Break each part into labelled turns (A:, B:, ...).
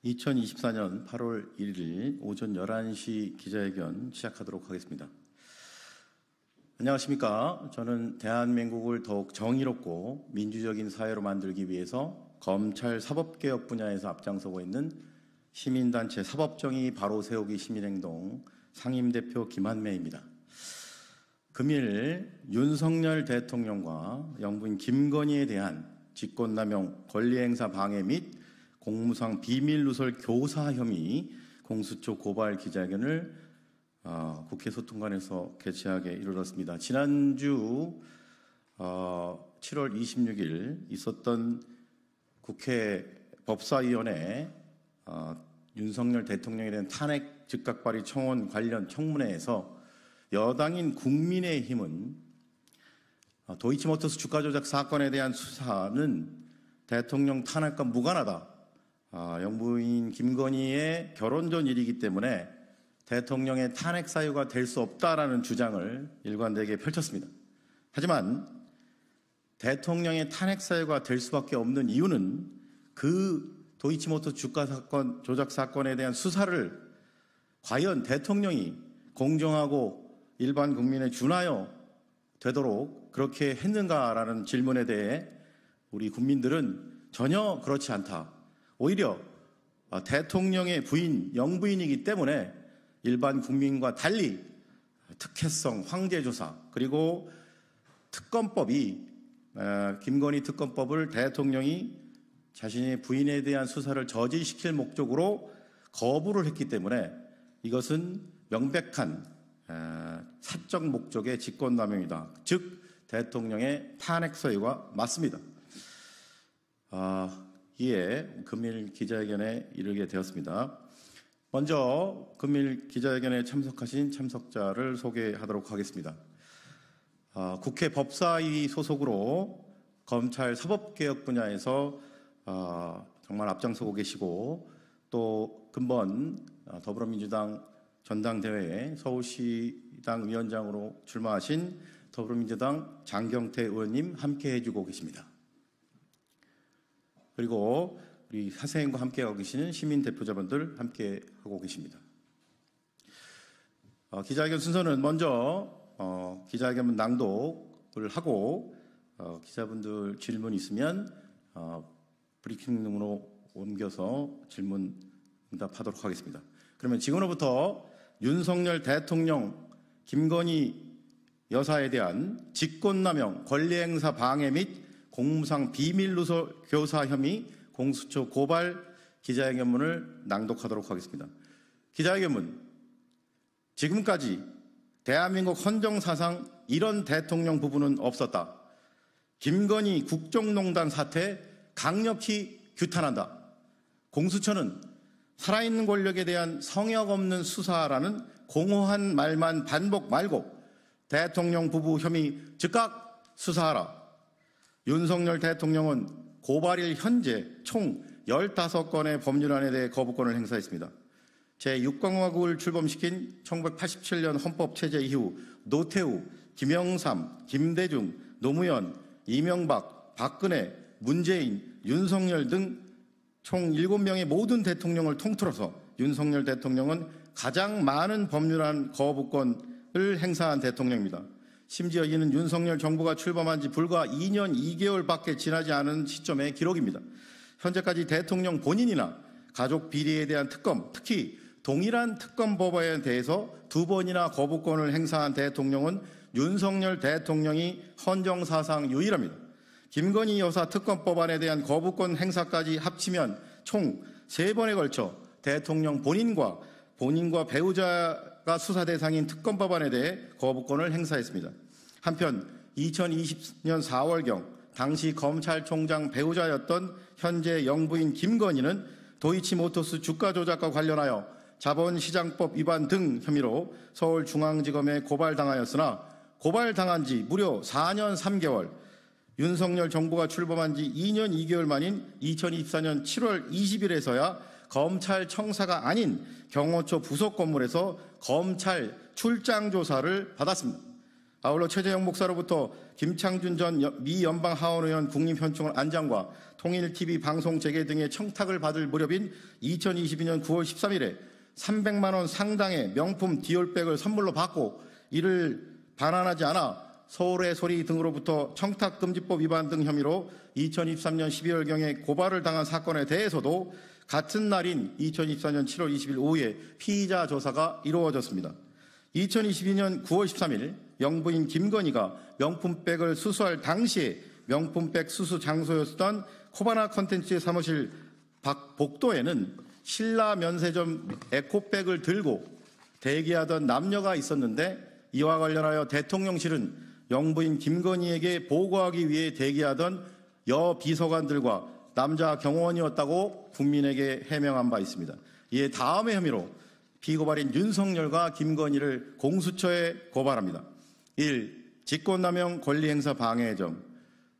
A: 2024년 8월 1일 오전 11시 기자회견 시작하도록 하겠습니다. 안녕하십니까. 저는 대한민국을 더욱 정의롭고 민주적인 사회로 만들기 위해서 검찰 사법개혁 분야에서 앞장서고 있는 시민단체 사법정의 바로 세우기 시민행동 상임대표 김한매입니다. 금일 윤석열 대통령과 영부인 김건희에 대한 직권남용, 권리행사 방해 및 공무상 비밀누설 교사 혐의 공수처 고발 기자회견을 국회 소통관에서 개최하게 이르렀습니다. 지난주 7월 26일 있었던 국회 법사위원회 윤석열 대통령에 대한 탄핵 즉각 발의 청원 관련 청문회에서 여당인 국민의힘은 도이치모터스 주가 조작 사건에 대한 수사는 대통령 탄핵과 무관하다. 영부인 김건희의 결혼 전 일이기 때문에 대통령의 탄핵 사유가 될 수 없다라는 주장을 일관되게 펼쳤습니다. 하지만 대통령의 탄핵 사유가 될 수밖에 없는 이유는 그 도이치모터스 주가 사건, 조작 사건에 대한 수사를 과연 대통령이 공정하고 일반 국민에 준하여 되도록 그렇게 했는가라는 질문에 대해 우리 국민들은 전혀 그렇지 않다. 오히려 대통령의 부인, 영부인이기 때문에 일반 국민과 달리 특혜성, 황제조사, 그리고 특검법이 김건희 특검법을 대통령이 자신의 부인에 대한 수사를 저지시킬 목적으로 거부를 했기 때문에 이것은 명백한 사적 목적의 직권남용이다. 즉 대통령의 탄핵 사유가 맞습니다. 이에 금일 기자회견에 이르게 되었습니다. 먼저 금일 기자회견에 참석하신 참석자를 소개하도록 하겠습니다. 국회 법사위 소속으로 검찰 사법개혁 분야에서 정말 앞장서고 계시고 또 근본 더불어민주당 전당대회에 서울시당 위원장으로 출마하신 더불어민주당 장경태 의원님 함께 해주고 계십니다. 그리고 우리 사생과 함께하고 계시는 시민 대표자분들 함께하고 계십니다. 기자회견 순서는 먼저 기자회견 낭독을 하고 기자분들 질문 있으면 브리핑룸으로 옮겨서 질문 응답하도록 하겠습니다. 그러면 지금으로부터 윤석열 대통령, 김건희 여사에 대한 직권남용, 권리행사 방해 및 공무상 비밀누설 교사 혐의 공수처 고발 기자회견문을 낭독하도록 하겠습니다. 기자회견문. 지금까지 대한민국 헌정사상 이런 대통령 부부는 없었다. 김건희 국정농단 사태 강력히 규탄한다. 공수처는 살아있는 권력에 대한 성역 없는 수사라는 공허한 말만 반복 말고 대통령 부부 혐의 즉각 수사하라. 윤석열 대통령은 고발일 현재 총 15건의 법률안에 대해 거부권을 행사했습니다. 제6공화국을 출범시킨 1987년 헌법체제 이후 노태우, 김영삼, 김대중, 노무현, 이명박, 박근혜, 문재인, 윤석열 등 총 7명의 모든 대통령을 통틀어서 윤석열 대통령은 가장 많은 법률안 거부권을 행사한 대통령입니다. 심지어 이는 윤석열 정부가 출범한 지 불과 2년 2개월밖에 지나지 않은 시점의 기록입니다. 현재까지 대통령 본인이나 가족 비리에 대한 특검, 특히 동일한 특검 법안에 대해서 2번이나 거부권을 행사한 대통령은 윤석열 대통령이 헌정사상 유일합니다. 김건희 여사 특검 법안에 대한 거부권 행사까지 합치면 총 3번에 걸쳐 대통령 본인과 배우자가 수사 대상인 특검 법안에 대해 거부권을 행사했습니다. 한편 2020년 4월경 당시 검찰총장 배우자였던 현재 영부인 김건희는 도이치모터스 주가 조작과 관련하여 자본시장법 위반 등 혐의로 서울중앙지검에 고발당하였으나 고발당한 지 무려 4년 3개월, 윤석열 정부가 출범한 지 2년 2개월 만인 2024년 7월 20일에서야 검찰 청사가 아닌 경호처 부속 건물에서 검찰 출장 조사를 받았습니다. 아울러 최재형 목사로부터 김창준 전 미 연방 하원 의원 국립현충원 안장과 통일TV 방송 재개 등의 청탁을 받을 무렵인 2022년 9월 13일에 300만 원 상당의 명품 디올백을 선물로 받고 이를 반환하지 않아 서울의 소리 등으로부터 청탁금지법 위반 등 혐의로 2023년 12월경에 고발을 당한 사건에 대해서도 같은 날인 2024년 7월 20일 오후에 피의자 조사가 이루어졌습니다. 2022년 9월 13일 영부인 김건희가 명품백을 수수할 당시에 명품백 수수 장소였던 코바나 컨텐츠의 사무실 복도에는 신라 면세점 에코백을 들고 대기하던 남녀가 있었는데 이와 관련하여 대통령실은 영부인 김건희에게 보고하기 위해 대기하던 여비서관들과 남자 경호원이었다고 국민에게 해명한 바 있습니다. 이에 다음의 혐의로 피고발인 윤석열과 김건희를 공수처에 고발합니다. 1. 직권남용 권리행사 방해점.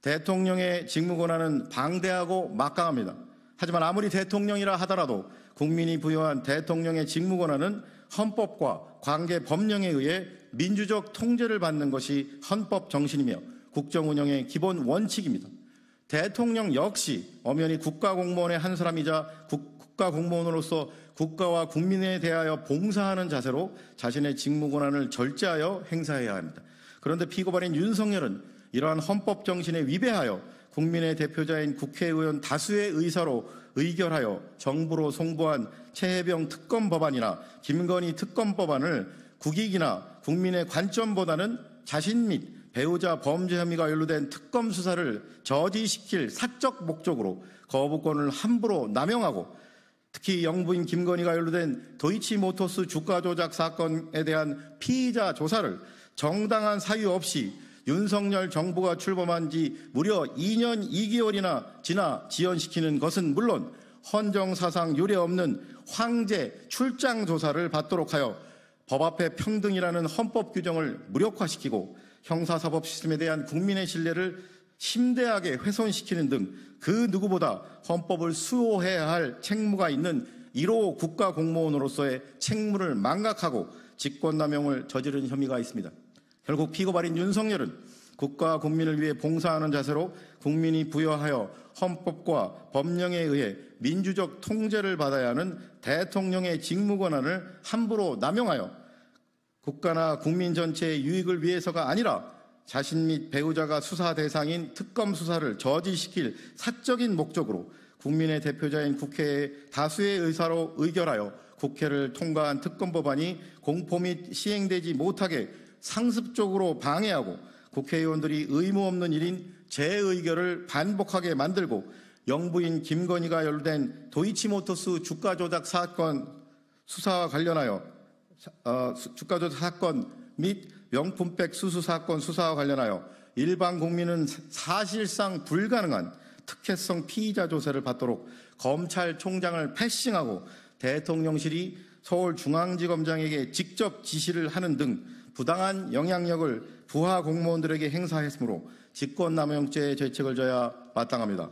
A: 대통령의 직무권한은 방대하고 막강합니다. 하지만 아무리 대통령이라 하더라도 국민이 부여한 대통령의 직무권한은 헌법과 관계 법령에 의해 민주적 통제를 받는 것이 헌법 정신이며 국정운영의 기본 원칙입니다. 대통령 역시 엄연히 국가공무원의 한 사람이자 국가공무원으로서 국가와 국민에 대하여 봉사하는 자세로 자신의 직무권한을 절제하여 행사해야 합니다. 그런데 피고발인 윤석열은 이러한 헌법 정신에 위배하여 국민의 대표자인 국회의원 다수의 의사로 의결하여 정부로 송부한 최혜병 특검 법안이나 김건희 특검 법안을 국익이나 국민의 관점보다는 자신 및 배우자 범죄 혐의가 연루된 특검 수사를 저지시킬 사적 목적으로 거부권을 함부로 남용하고 특히 영부인 김건희가 연루된 도이치모터스 주가 조작 사건에 대한 피의자 조사를 정당한 사유 없이 윤석열 정부가 출범한 지 무려 2년 2개월이나 지나 지연시키는 것은 물론 헌정사상 유례없는 황제 출장 조사를 받도록 하여 법 앞에 평등이라는 헌법 규정을 무력화시키고 형사사법 시스템에 대한 국민의 신뢰를 심대하게 훼손시키는 등 그 누구보다 헌법을 수호해야 할 책무가 있는 1호 국가공무원으로서의 책무를 망각하고 직권남용을 저지른 혐의가 있습니다. 결국 피고발인 윤석열은 국가와 국민을 위해 봉사하는 자세로 국민이 부여하여 헌법과 법령에 의해 민주적 통제를 받아야 하는 대통령의 직무권한을 함부로 남용하여 국가나 국민 전체의 유익을 위해서가 아니라 자신 및 배우자가 수사 대상인 특검 수사를 저지시킬 사적인 목적으로 국민의 대표자인 국회의 다수의 의사로 의결하여 국회를 통과한 특검 법안이 공포 및 시행되지 못하게 상습적으로 방해하고 국회의원들이 의무 없는 일인 재의결을 반복하게 만들고 영부인 김건희가 연루된 도이치모터스 주가 조작 사건 수사와 관련하여 주가 조작 사건 및 명품백 수수 사건 수사와 관련하여 일반 국민은 사실상 불가능한 특혜성 피의자 조사를 받도록 검찰총장을 패싱하고 대통령실이 서울중앙지검장에게 직접 지시를 하는 등 부당한 영향력을 부하 공무원들에게 행사했으므로 직권남용죄의 죄책을 져야 마땅합니다.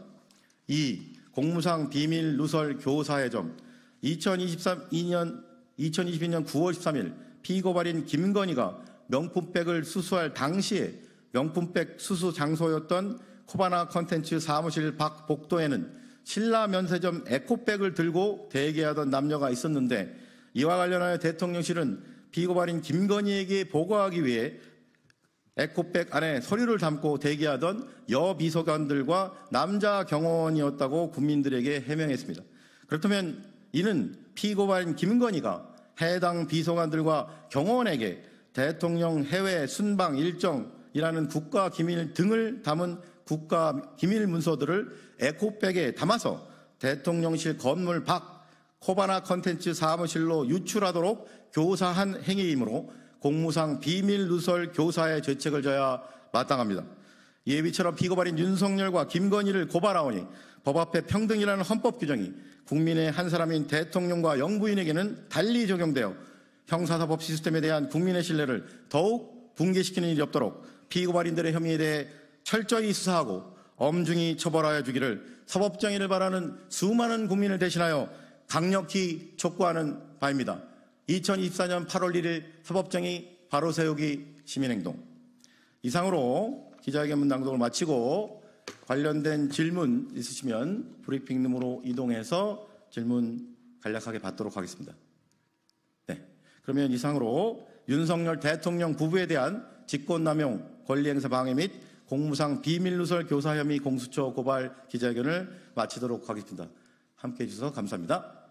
A: 2. 공무상 비밀 누설 교사의 점. 2022년 9월 13일 피고발인 김건희가 명품백을 수수할 당시에 명품백 수수 장소였던 코바나 컨텐츠 사무실 밖 복도에는 신라 면세점 에코백을 들고 대기하던 남녀가 있었는데 이와 관련하여 대통령실은 피고발인 김건희에게 보고하기 위해 에코백 안에 서류를 담고 대기하던 여비서관들과 남자 경호원이었다고 국민들에게 해명했습니다. 그렇다면 이는 피고발인 김건희가 해당 비서관들과 경호원에게 대통령 해외 순방 일정이라는 국가 기밀 등을 담은 국가 기밀 문서들을 에코백에 담아서 대통령실 건물 밖 코바나 컨텐츠 사무실로 유출하도록 교사한 행위이므로 공무상 비밀 누설 교사의 죄책을 져야 마땅합니다. 이에 위처럼 피고발인 윤석열과 김건희를 고발하오니 법 앞에 평등이라는 헌법 규정이 국민의 한 사람인 대통령과 영부인에게는 달리 적용되어 형사사법 시스템에 대한 국민의 신뢰를 더욱 붕괴시키는 일이 없도록 피고발인들의 혐의에 대해 철저히 수사하고 엄중히 처벌하여 주기를 사법정의를 바라는 수많은 국민을 대신하여 강력히 촉구하는 바입니다. 2024년 8월 1일 사법정의 바로세우기 시민행동. 이상으로 기자회견문 낭독을 마치고 관련된 질문 있으시면 브리핑룸으로 이동해서 질문 간략하게 받도록 하겠습니다. 네, 그러면 이상으로 윤석열 대통령 부부에 대한 직권남용, 권리행사 방해 및 공무상 비밀누설 교사 혐의 공수처 고발 기자회견을 마치도록 하겠습니다. 함께해 주셔서 감사합니다.